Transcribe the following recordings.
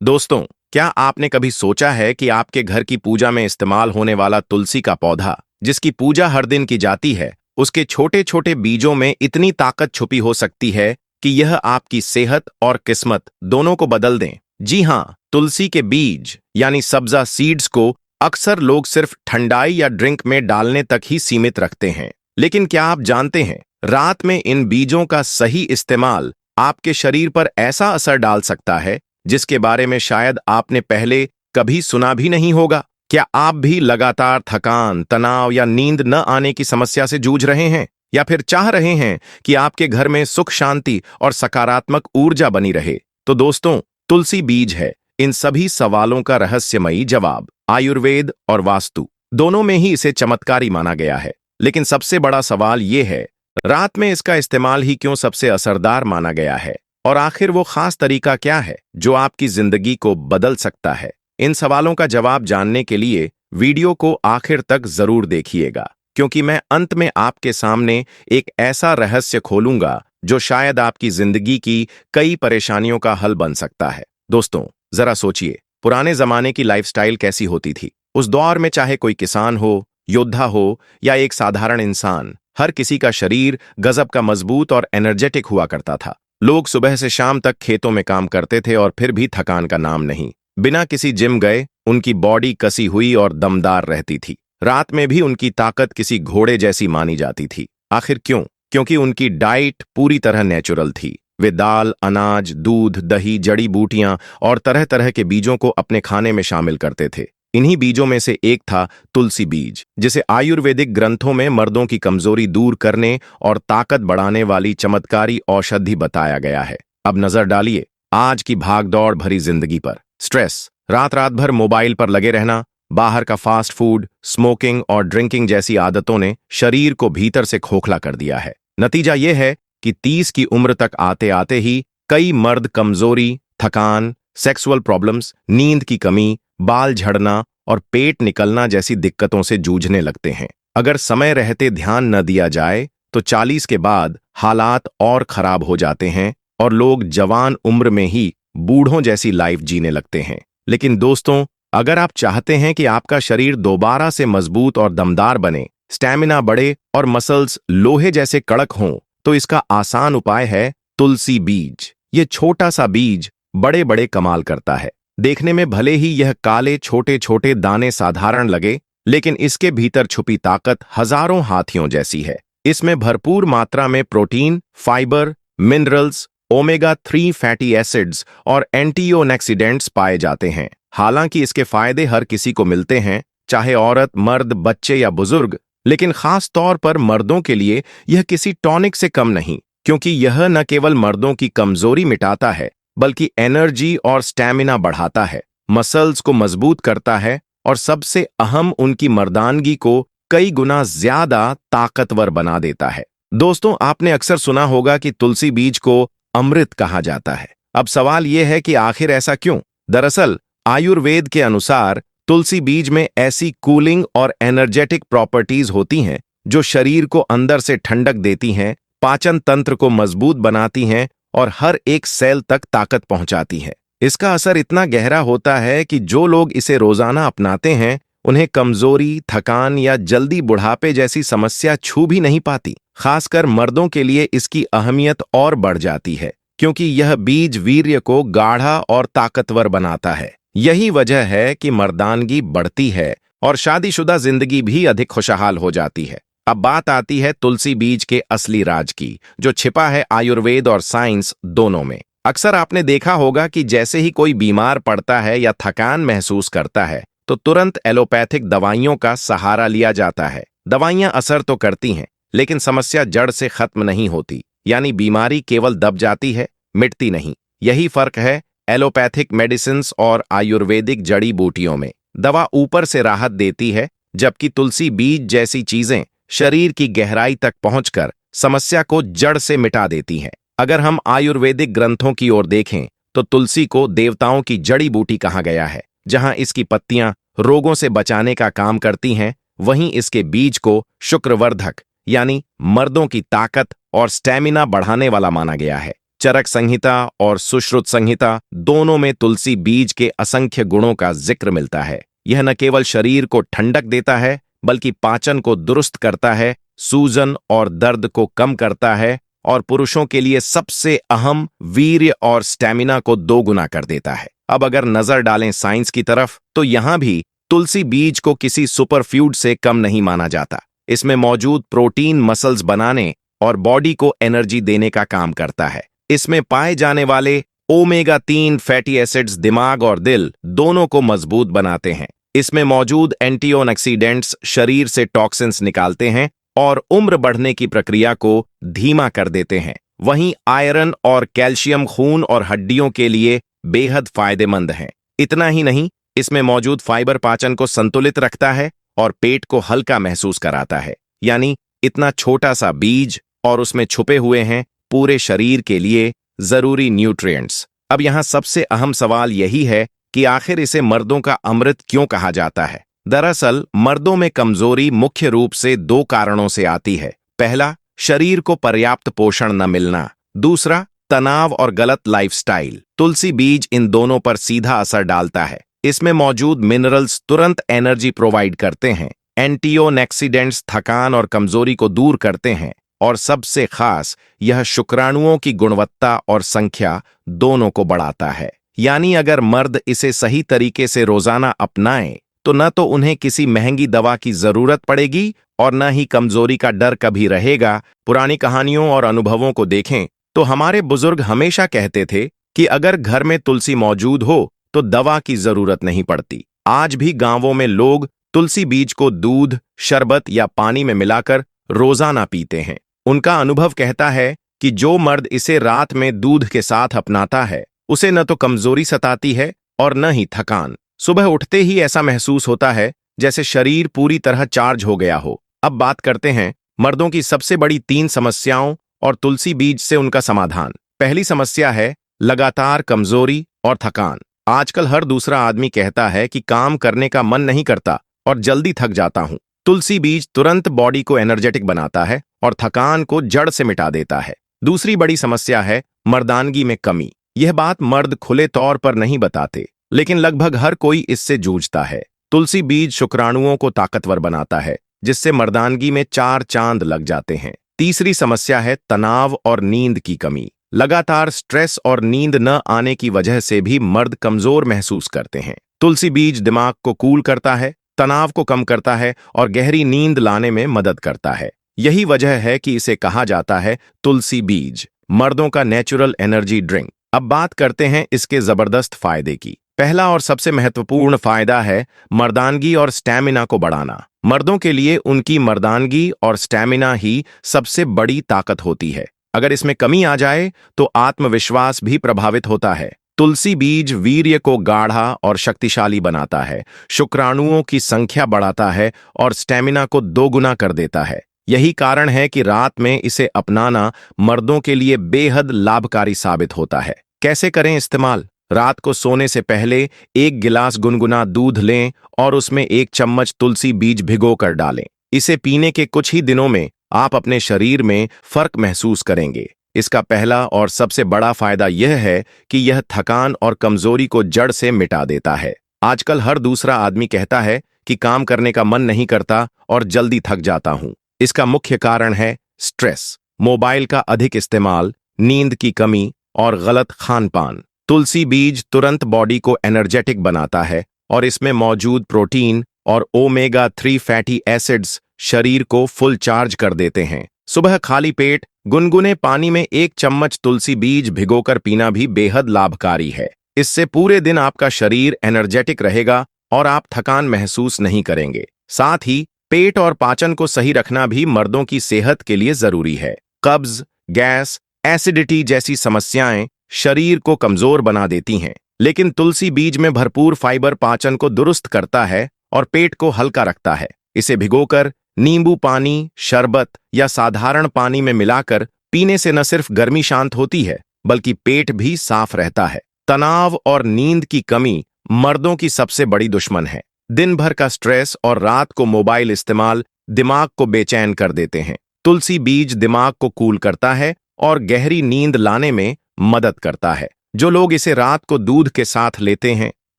दोस्तों, क्या आपने कभी सोचा है कि आपके घर की पूजा में इस्तेमाल होने वाला तुलसी का पौधा, जिसकी पूजा हर दिन की जाती है, उसके छोटे छोटे बीजों में इतनी ताकत छुपी हो सकती है कि यह आपकी सेहत और किस्मत दोनों को बदल दें। जी हाँ, तुलसी के बीज यानी सब्जा सीड्स को अक्सर लोग सिर्फ ठंडाई या ड्रिंक में डालने तक ही सीमित रखते हैं। लेकिन क्या आप जानते हैं, रात में इन बीजों का सही इस्तेमाल आपके शरीर पर ऐसा असर डाल सकता है जिसके बारे में शायद आपने पहले कभी सुना भी नहीं होगा। क्या आप भी लगातार थकान, तनाव या नींद न आने की समस्या से जूझ रहे हैं, या फिर चाह रहे हैं कि आपके घर में सुख शांति और सकारात्मक ऊर्जा बनी रहे? तो दोस्तों, तुलसी बीज है इन सभी सवालों का रहस्यमयी जवाब। आयुर्वेद और वास्तु दोनों में ही इसे चमत्कारी माना गया है। लेकिन सबसे बड़ा सवाल यह है, रात में इसका इस्तेमाल ही क्यों सबसे असरदार माना गया है? और आखिर वो खास तरीका क्या है जो आपकी जिंदगी को बदल सकता है? इन सवालों का जवाब जानने के लिए वीडियो को आखिर तक जरूर देखिएगा, क्योंकि मैं अंत में आपके सामने एक ऐसा रहस्य खोलूंगा जो शायद आपकी जिंदगी की कई परेशानियों का हल बन सकता है। दोस्तों, जरा सोचिए, पुराने जमाने की लाइफस्टाइल कैसी होती थी? उस दौर में चाहे कोई किसान हो, योद्धा हो या एक साधारण इंसान, हर किसी का शरीर गजब का मजबूत और एनर्जेटिक हुआ करता था। लोग सुबह से शाम तक खेतों में काम करते थे और फिर भी थकान का नाम नहीं। बिना किसी जिम गए उनकी बॉडी कसी हुई और दमदार रहती थी। रात में भी उनकी ताकत किसी घोड़े जैसी मानी जाती थी। आखिर क्यों? क्योंकि उनकी डाइट पूरी तरह नेचुरल थी। वे दाल, अनाज, दूध, दही, जड़ी बूटियां और तरह तरह के बीजों को अपने खाने में शामिल करते थे। इन्हीं बीजों में से एक था तुलसी बीज, जिसे आयुर्वेदिक ग्रंथों में मर्दों की कमजोरी दूर करने और ताकत बढ़ाने वाली चमत्कारी औषधि बताया गया है। अब नजर डालिए आज की भागदौड़ भरी जिंदगी पर। स्ट्रेस, रात रात भर मोबाइल पर लगे रहना, बाहर का फास्ट फूड, स्मोकिंग और ड्रिंकिंग जैसी आदतों ने शरीर को भीतर से खोखला कर दिया है। नतीजा यह है कि 30 की उम्र तक आते आते ही कई मर्द कमजोरी, थकान, सेक्सुअल प्रॉब्लम्स, नींद की कमी, बाल झड़ना और पेट निकलना जैसी दिक्कतों से जूझने लगते हैं। अगर समय रहते ध्यान न दिया जाए तो 40 के बाद हालात और खराब हो जाते हैं और लोग जवान उम्र में ही बूढ़ों जैसी लाइफ जीने लगते हैं। लेकिन दोस्तों, अगर आप चाहते हैं कि आपका शरीर दोबारा से मजबूत और दमदार बने, स्टैमिना बढ़े और मसल्स लोहे जैसे कड़क हों, तो इसका आसान उपाय है तुलसी बीज। ये छोटा सा बीज बड़े बड़े कमाल करता है। देखने में भले ही यह काले छोटे छोटे दाने साधारण लगे, लेकिन इसके भीतर छुपी ताकत हजारों हाथियों जैसी है। इसमें भरपूर मात्रा में protein, fibre, minerals, omega 3 fatty acids और एंटीऑक्सीडेंट्स पाए जाते हैं। हालांकि इसके फायदे हर किसी को मिलते हैं, चाहे औरत, मर्द, बच्चे या बुजुर्ग, लेकिन खास तौर पर मर्दों के लिए यह किसी टॉनिक से कम नहीं, क्योंकि यह न केवल मर्दों की कमजोरी मिटाता है, बल्कि एनर्जी और स्टैमिना बढ़ाता है, मसल्स को मजबूत करता है और सबसे अहम, उनकी मर्दानगी को कई गुना ज्यादा ताकतवर बना देता है। दोस्तों, आपने अक्सर सुना होगा कि तुलसी बीज को अमृत कहा जाता है। अब सवाल यह है कि आखिर ऐसा क्यों? दरअसल आयुर्वेद के अनुसार तुलसी बीज में ऐसी कूलिंग और एनर्जेटिक प्रॉपर्टीज होती हैं जो शरीर को अंदर से ठंडक देती हैं, पाचन तंत्र को मजबूत बनाती हैं और हर एक सेल तक ताकत पहुंचाती है। इसका असर इतना गहरा होता है कि जो लोग इसे रोजाना अपनाते हैं, उन्हें कमजोरी, थकान या जल्दी बुढ़ापे जैसी समस्या छू भी नहीं पाती। खासकर मर्दों के लिए इसकी अहमियत और बढ़ जाती है, क्योंकि यह बीज वीर्य को गाढ़ा और ताकतवर बनाता है। यही वजह है कि मर्दानगी बढ़ती है और शादीशुदा जिंदगी भी अधिक खुशहाल हो जाती है। अब बात आती है तुलसी बीज के असली राज की, जो छिपा है आयुर्वेद और साइंस दोनों में। अक्सर आपने देखा होगा कि जैसे ही कोई बीमार पड़ता है या थकान महसूस करता है, तो तुरंत एलोपैथिक दवाइयों का सहारा लिया जाता है। दवाइयां असर तो करती हैं, लेकिन समस्या जड़ से खत्म नहीं होती, यानी बीमारी केवल दब जाती है, मिटती नहीं। यही फर्क है एलोपैथिक मेडिसिन्स और आयुर्वेदिक जड़ी बूटियों में। दवा ऊपर से राहत देती है, जबकि तुलसी बीज जैसी चीजें शरीर की गहराई तक पहुंचकर समस्या को जड़ से मिटा देती हैं। अगर हम आयुर्वेदिक ग्रंथों की ओर देखें, तो तुलसी को देवताओं की जड़ी बूटी कहा गया है। जहां इसकी पत्तियां रोगों से बचाने का काम करती हैं, वहीं इसके बीज को शुक्रवर्धक यानी मर्दों की ताकत और स्टैमिना बढ़ाने वाला माना गया है। चरक संहिता और सुश्रुत संहिता दोनों में तुलसी बीज के असंख्य गुणों का जिक्र मिलता है। यह न केवल शरीर को ठंडक देता है बल्कि पाचन को दुरुस्त करता है, सूजन और दर्द को कम करता है और पुरुषों के लिए सबसे अहम वीर्य और स्टैमिना को दोगुना कर देता है। अब अगर नजर डालें साइंस की तरफ तो यहां भी तुलसी बीज को किसी सुपरफ्यूड से कम नहीं माना जाता। इसमें मौजूद प्रोटीन मसल्स बनाने और बॉडी को एनर्जी देने का काम करता है। इसमें पाए जाने वाले ओमेगा 3 फैटी एसिड्स दिमाग और दिल दोनों को मजबूत बनाते हैं। इसमें मौजूद एंटीऑक्सीडेंट्स शरीर से टॉक्सिन्स निकालते हैं और उम्र बढ़ने की प्रक्रिया को धीमा कर देते हैं। वहीं आयरन और कैल्शियम खून और हड्डियों के लिए बेहद फायदेमंद हैं। इतना ही नहीं, इसमें मौजूद फाइबर पाचन को संतुलित रखता है और पेट को हल्का महसूस कराता है। यानी इतना छोटा सा बीज और उसमें छुपे हुए हैं पूरे शरीर के लिए जरूरी न्यूट्रिएंट्स। अब यहां सबसे अहम सवाल यही है कि आखिर इसे मर्दों का अमृत क्यों कहा जाता है। दरअसल मर्दों में कमजोरी मुख्य रूप से 2 कारणों से आती है। पहला, शरीर को पर्याप्त पोषण न मिलना। दूसरा, तनाव और गलत लाइफस्टाइल। तुलसी बीज इन दोनों पर सीधा असर डालता है। इसमें मौजूद मिनरल्स तुरंत एनर्जी प्रोवाइड करते हैं, एंटीऑक्सीडेंट्स थकान और कमजोरी को दूर करते हैं और सबसे खास यह शुक्राणुओं की गुणवत्ता और संख्या दोनों को बढ़ाता है। यानी अगर मर्द इसे सही तरीके से रोजाना अपनाएं तो न तो उन्हें किसी महंगी दवा की जरूरत पड़ेगी और न ही कमजोरी का डर कभी रहेगा। पुरानी कहानियों और अनुभवों को देखें तो हमारे बुजुर्ग हमेशा कहते थे कि अगर घर में तुलसी मौजूद हो तो दवा की जरूरत नहीं पड़ती। आज भी गांवों में लोग तुलसी बीज को दूध, शरबत या पानी में मिलाकर रोजाना पीते हैं। उनका अनुभव कहता है कि जो मर्द इसे रात में दूध के साथ अपनाता है उसे न तो कमजोरी सताती है और न ही थकान। सुबह उठते ही ऐसा महसूस होता है जैसे शरीर पूरी तरह चार्ज हो गया हो। अब बात करते हैं मर्दों की सबसे बड़ी 3 समस्याओं और तुलसी बीज से उनका समाधान। पहली समस्या है लगातार कमजोरी और थकान। आजकल हर दूसरा आदमी कहता है कि काम करने का मन नहीं करता और जल्दी थक जाता हूं। तुलसी बीज तुरंत बॉडी को एनर्जेटिक बनाता है और थकान को जड़ से मिटा देता है। दूसरी बड़ी समस्या है मर्दानगी में कमी। यह बात मर्द खुले तौर पर नहीं बताते, लेकिन लगभग हर कोई इससे जूझता है। तुलसी बीज शुक्राणुओं को ताकतवर बनाता है, जिससे मर्दानगी में 4 चांद लग जाते हैं। तीसरी समस्या है तनाव और नींद की कमी। लगातार स्ट्रेस और नींद न आने की वजह से भी मर्द कमजोर महसूस करते हैं। तुलसी बीज दिमाग को कूल करता है, तनाव को कम करता है और गहरी नींद लाने में मदद करता है। यही वजह है कि इसे कहा जाता है तुलसी बीज, मर्दों का नेचुरल एनर्जी ड्रिंक। अब बात करते हैं इसके जबरदस्त फायदे की। पहला और सबसे महत्वपूर्ण फायदा है मर्दानगी और स्टैमिना को बढ़ाना। मर्दों के लिए उनकी मर्दानगी और स्टैमिना ही सबसे बड़ी ताकत होती है। अगर इसमें कमी आ जाए तो आत्मविश्वास भी प्रभावित होता है। तुलसी बीज वीर्य को गाढ़ा और शक्तिशाली बनाता है, शुक्राणुओं की संख्या बढ़ाता है और स्टैमिना को 2 गुना कर देता है। यही कारण है कि रात में इसे अपनाना मर्दों के लिए बेहद लाभकारी साबित होता है। कैसे करें इस्तेमाल? रात को सोने से पहले 1 गिलास गुनगुना दूध लें और उसमें 1 चम्मच तुलसी बीज भिगोकर डालें। इसे पीने के कुछ ही दिनों में आप अपने शरीर में फर्क महसूस करेंगे। इसका पहला और सबसे बड़ा फायदा यह है कि यह थकान और कमजोरी को जड़ से मिटा देता है। आजकल हर दूसरा आदमी कहता है कि काम करने का मन नहीं करता और जल्दी थक जाता हूं। इसका मुख्य कारण है स्ट्रेस, मोबाइल का अधिक इस्तेमाल, नींद की कमी और गलत खान-पान। तुलसी बीज तुरंत बॉडी को एनर्जेटिक बनाता है और इसमें मौजूद प्रोटीन और ओमेगा 3 फैटी एसिड्स शरीर को फुल चार्ज कर देते हैं। सुबह खाली पेट गुनगुने पानी में 1 चम्मच तुलसी बीज भिगोकर पीना भी बेहद लाभकारी है। इससे पूरे दिन आपका शरीर एनर्जेटिक रहेगा और आप थकान महसूस नहीं करेंगे। साथ ही पेट और पाचन को सही रखना भी मर्दों की सेहत के लिए जरूरी है। कब्ज, गैस, एसिडिटी जैसी समस्याएं शरीर को कमजोर बना देती हैं, लेकिन तुलसी बीज में भरपूर फाइबर पाचन को दुरुस्त करता है और पेट को हल्का रखता है। इसे भिगोकर नींबू पानी, शरबत या साधारण पानी में मिलाकर पीने से न सिर्फ गर्मी शांत होती है बल्कि पेट भी साफ रहता है। तनाव और नींद की कमी मर्दों की सबसे बड़ी दुश्मन है। दिन भर का स्ट्रेस और रात को मोबाइल इस्तेमाल दिमाग को बेचैन कर देते हैं। तुलसी बीज दिमाग को कूल करता है और गहरी नींद लाने में मदद करता है। जो लोग इसे रात को दूध के साथ लेते हैं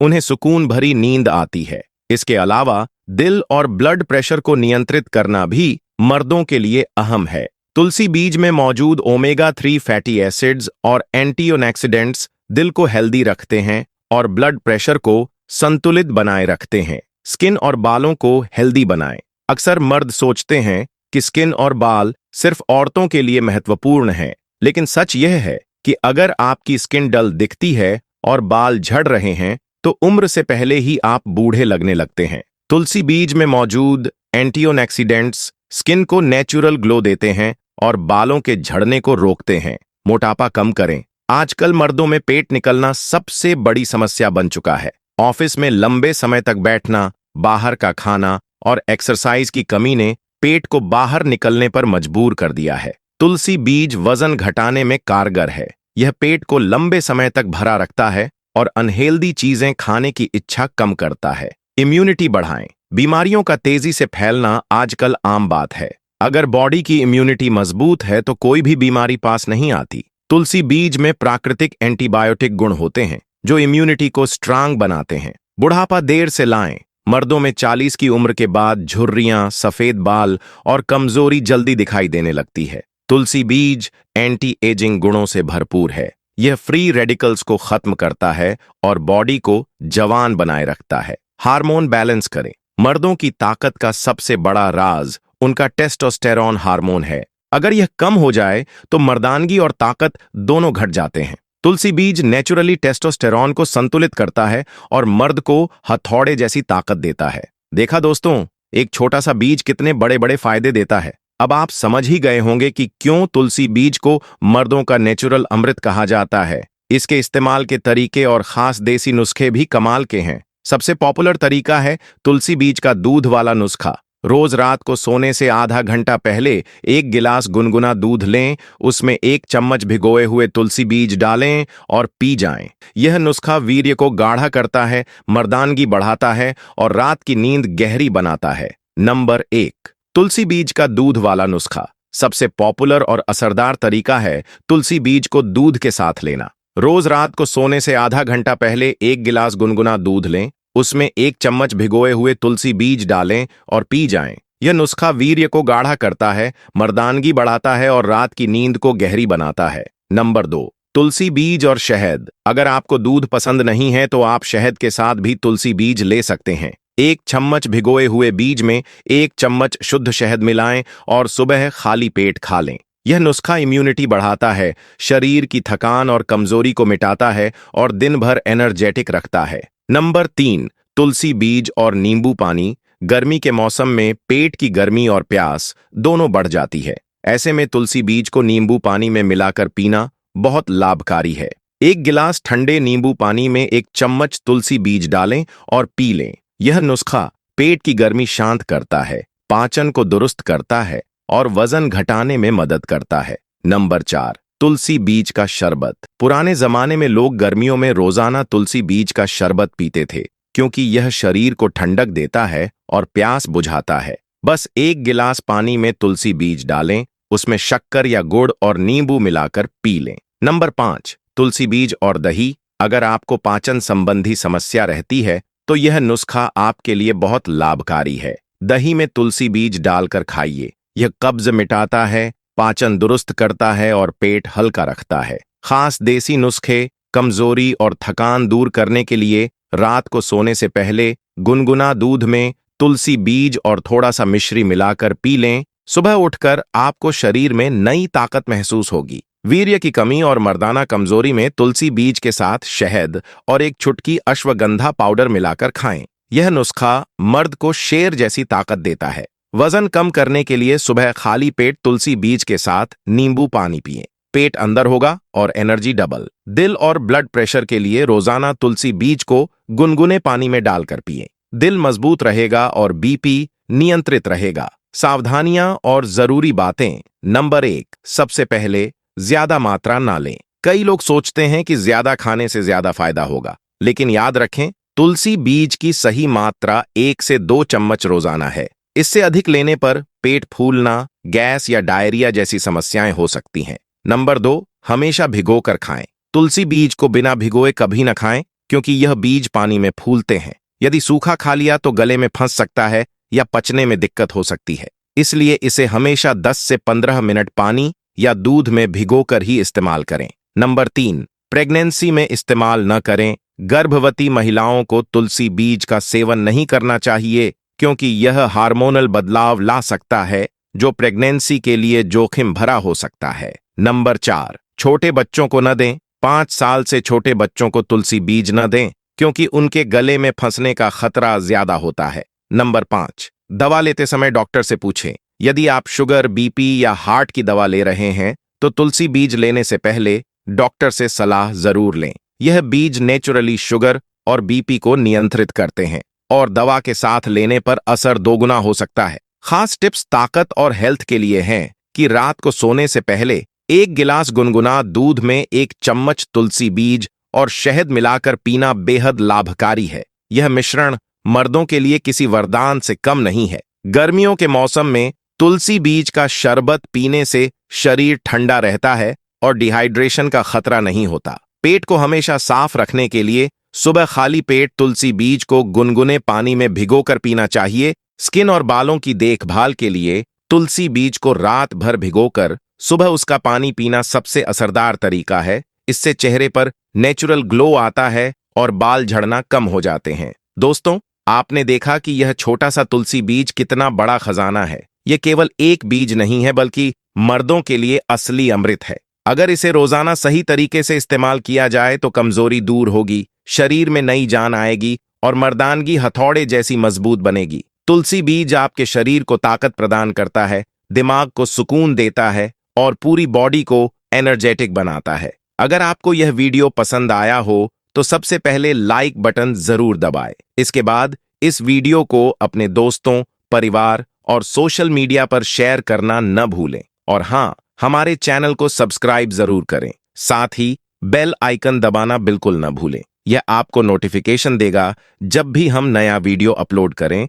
उन्हें सुकून भरी नींद आती है। इसके अलावा दिल और ब्लड प्रेशर को नियंत्रित करना भी मर्दों के लिए अहम है। तुलसी बीज में मौजूद ओमेगा 3 फैटी एसिड्स और एंटीऑक्सीडेंट्स दिल को हेल्दी रखते हैं और ब्लड प्रेशर को संतुलित बनाए रखते हैं। स्किन और बालों को हेल्दी बनाएं। अक्सर मर्द सोचते हैं कि स्किन और बाल सिर्फ औरतों के लिए महत्वपूर्ण हैं, लेकिन सच यह है कि अगर आपकी स्किन डल दिखती है और बाल झड़ रहे हैं तो उम्र से पहले ही आप बूढ़े लगने लगते हैं। तुलसी बीज में मौजूद एंटीऑक्सीडेंट्स स्किन को नेचुरल ग्लो देते हैं और बालों के झड़ने को रोकते हैं। मोटापा कम करें। आजकल मर्दों में पेट निकलना सबसे बड़ी समस्या बन चुका है। ऑफिस में लंबे समय तक बैठना, बाहर का खाना और एक्सरसाइज की कमी ने पेट को बाहर निकलने पर मजबूर कर दिया है। तुलसी बीज वजन घटाने में कारगर है। यह पेट को लंबे समय तक भरा रखता है और अनहेल्दी चीजें खाने की इच्छा कम करता है। इम्यूनिटी बढ़ाएं। बीमारियों का तेजी से फैलना आजकल आम बात है। अगर बॉडी की इम्यूनिटी मजबूत है तो कोई भी बीमारी पास नहीं आती। तुलसी बीज में प्राकृतिक एंटीबायोटिक गुण होते हैं जो इम्यूनिटी को स्ट्रांग बनाते हैं। बुढ़ापा देर से लाएं। मर्दों में 40 की उम्र के बाद झुर्रियां, सफेद बाल और कमजोरी जल्दी दिखाई देने लगती है। तुलसी बीज एंटी एजिंग गुणों से भरपूर है। यह फ्री रेडिकल्स को खत्म करता है और बॉडी को जवान बनाए रखता है। हार्मोन बैलेंस करें। मर्दों की ताकत का सबसे बड़ा राज उनका टेस्टोस्टेरॉन हार्मोन है। अगर यह कम हो जाए तो मर्दानगी और ताकत दोनों घट जाते हैं। तुलसी बीज नेचुरली टेस्टोस्टेरॉन को संतुलित करता है और मर्द को हथौड़े जैसी ताकत देता है। देखा दोस्तों, एक छोटा सा बीज कितने बड़े बड़े फायदे देता है। अब आप समझ ही गए होंगे कि क्यों तुलसी बीज को मर्दों का नेचुरल अमृत कहा जाता है। इसके इस्तेमाल के तरीके और खास देसी नुस्खे भी कमाल के हैं। सबसे पॉपुलर तरीका है तुलसी बीज का दूध वाला नुस्खा। रोज रात को सोने से आधा घंटा पहले 1 गिलास गुनगुना दूध लें, उसमें 1 चम्मच भिगोए हुए तुलसी बीज डालें और पी जाएं। यह नुस्खा वीर्य को गाढ़ा करता है, मर्दानगी बढ़ाता है और रात की नींद गहरी बनाता है। नंबर 1, तुलसी बीज का दूध वाला नुस्खा। सबसे पॉपुलर और असरदार तरीका है तुलसी बीज को दूध के साथ लेना। रोज रात को सोने से आधा घंटा पहले 1 गिलास गुनगुना दूध लें, उसमें 1 चम्मच भिगोए हुए तुलसी बीज डालें और पी जाएं। यह नुस्खा वीर्य को गाढ़ा करता है, मर्दानगी बढ़ाता है और रात की नींद को गहरी बनाता है। नंबर 2, तुलसी बीज और शहद। अगर आपको दूध पसंद नहीं है तो आप शहद के साथ भी तुलसी बीज ले सकते हैं। 1 चम्मच भिगोए हुए बीज में 1 चम्मच शुद्ध शहद मिलाएं और सुबह खाली पेट खा लें। यह नुस्खा इम्यूनिटी बढ़ाता है, शरीर की थकान और कमजोरी को मिटाता है और दिन भर एनर्जेटिक रखता है। नंबर 3, तुलसी बीज और नींबू पानी। गर्मी के मौसम में पेट की गर्मी और प्यास दोनों बढ़ जाती है। ऐसे में तुलसी बीज को नींबू पानी में मिलाकर पीना बहुत लाभकारी है। 1 गिलास ठंडे नींबू पानी में 1 चम्मच तुलसी बीज डालें और पी लें। यह नुस्खा पेट की गर्मी शांत करता है, पाचन को दुरुस्त करता है और वजन घटाने में मदद करता है। नंबर 4, तुलसी बीज का शरबत। पुराने जमाने में लोग गर्मियों में रोजाना तुलसी बीज का शरबत पीते थे क्योंकि यह शरीर को ठंडक देता है और प्यास बुझाता है। बस 1 गिलास पानी में तुलसी बीज डालें, उसमें शक्कर या गुड़ और नींबू मिलाकर पी लें। नंबर 5, तुलसी बीज और दही। अगर आपको पाचन संबंधी समस्या रहती है तो यह नुस्खा आपके लिए बहुत लाभकारी है। दही में तुलसी बीज डालकर खाइए। यह कब्ज मिटाता है, पाचन दुरुस्त करता है और पेट हल्का रखता है। खास देसी नुस्खे कमजोरी और थकान दूर करने के लिए रात को सोने से पहले गुनगुना दूध में तुलसी बीज और थोड़ा सा मिश्री मिलाकर पी लें। सुबह उठकर आपको शरीर में नई ताकत महसूस होगी। वीर्य की कमी और मर्दाना कमजोरी में तुलसी बीज के साथ शहद और 1 चुटकी अश्वगंधा पाउडर मिलाकर खाएं। यह नुस्खा मर्द को शेर जैसी ताकत देता है। वजन कम करने के लिए सुबह खाली पेट तुलसी बीज के साथ नींबू पानी पिएं। पेट अंदर होगा और एनर्जी डबल। दिल और ब्लड प्रेशर के लिए रोजाना तुलसी बीज को गुनगुने पानी में डालकर पिएं। दिल मजबूत रहेगा और बीपी नियंत्रित रहेगा। सावधानियां और जरूरी बातें। नंबर 1, सबसे पहले ज्यादा मात्रा ना लें। कई लोग सोचते हैं कि ज्यादा खाने से ज्यादा फायदा होगा, लेकिन याद रखें तुलसी बीज की सही मात्रा 1 से 2 चम्मच रोजाना है। इससे अधिक लेने पर पेट फूलना, गैस या डायरिया जैसी समस्याएं हो सकती हैं। नंबर 2, हमेशा भिगोकर खाएं। तुलसी बीज को बिना भिगोए कभी न खाएं, क्योंकि यह बीज पानी में फूलते हैं। यदि सूखा खा लिया तो गले में फंस सकता है या पचने में दिक्कत हो सकती है। इसलिए इसे हमेशा 10 से 15 मिनट पानी या दूध में भिगोकर ही इस्तेमाल करें। नंबर 3, प्रेगनेंसी में इस्तेमाल न करें। गर्भवती महिलाओं को तुलसी बीज का सेवन नहीं करना चाहिए, क्योंकि यह हार्मोनल बदलाव ला सकता है जो प्रेगनेंसी के लिए जोखिम भरा हो सकता है। नंबर 4, छोटे बच्चों को न दें। 5 साल से छोटे बच्चों को तुलसी बीज न दें, क्योंकि उनके गले में फंसने का खतरा ज्यादा होता है। नंबर 5, दवा लेते समय डॉक्टर से पूछें। यदि आप शुगर, बीपी या हार्ट की दवा ले रहे हैं तो तुलसी बीज लेने से पहले डॉक्टर से सलाह जरूर लें। यह बीज नेचुरली शुगर और बीपी को नियंत्रित करते हैं और दवा के साथ लेने पर असर दोगुना हो सकता है। खास टिप्स ताकत और हेल्थ के लिए हैं कि रात को सोने से पहले 1 गिलास गुनगुना दूध में 1 चम्मच तुलसी बीज और शहद मिलाकर पीना बेहद लाभकारी है। यह मिश्रण मर्दों के लिए किसी वरदान से कम नहीं है। गर्मियों के मौसम में तुलसी बीज का शरबत पीने से शरीर ठंडा रहता है और डिहाइड्रेशन का खतरा नहीं होता। पेट को हमेशा साफ रखने के लिए सुबह खाली पेट तुलसी बीज को गुनगुने पानी में भिगोकर पीना चाहिए। स्किन और बालों की देखभाल के लिए तुलसी बीज को रात भर भिगोकर सुबह उसका पानी पीना सबसे असरदार तरीका है। इससे चेहरे पर नेचुरल ग्लो आता है और बाल झड़ना कम हो जाते हैं। दोस्तों, आपने देखा कि यह छोटा सा तुलसी बीज कितना बड़ा खजाना है। यह केवल एक बीज नहीं है, बल्कि मर्दों के लिए असली अमृत है। अगर इसे रोजाना सही तरीके से इस्तेमाल किया जाए तो कमजोरी दूर होगी, शरीर में नई जान आएगी और मर्दानगी हथौड़े जैसी मजबूत बनेगी। तुलसी बीज आपके शरीर को ताकत प्रदान करता है, दिमाग को सुकून देता है और पूरी बॉडी को एनर्जेटिक बनाता है। अगर आपको यह वीडियो पसंद आया हो तो सबसे पहले लाइक बटन जरूर दबाएं। इसके बाद इस वीडियो को अपने दोस्तों, परिवार और सोशल मीडिया पर शेयर करना न भूलें। और हाँ, हमारे चैनल को सब्सक्राइब जरूर करें। साथ ही बेल आइकन दबाना बिल्कुल न भूलें। यह आपको नोटिफिकेशन देगा जब भी हम नया वीडियो अपलोड करें।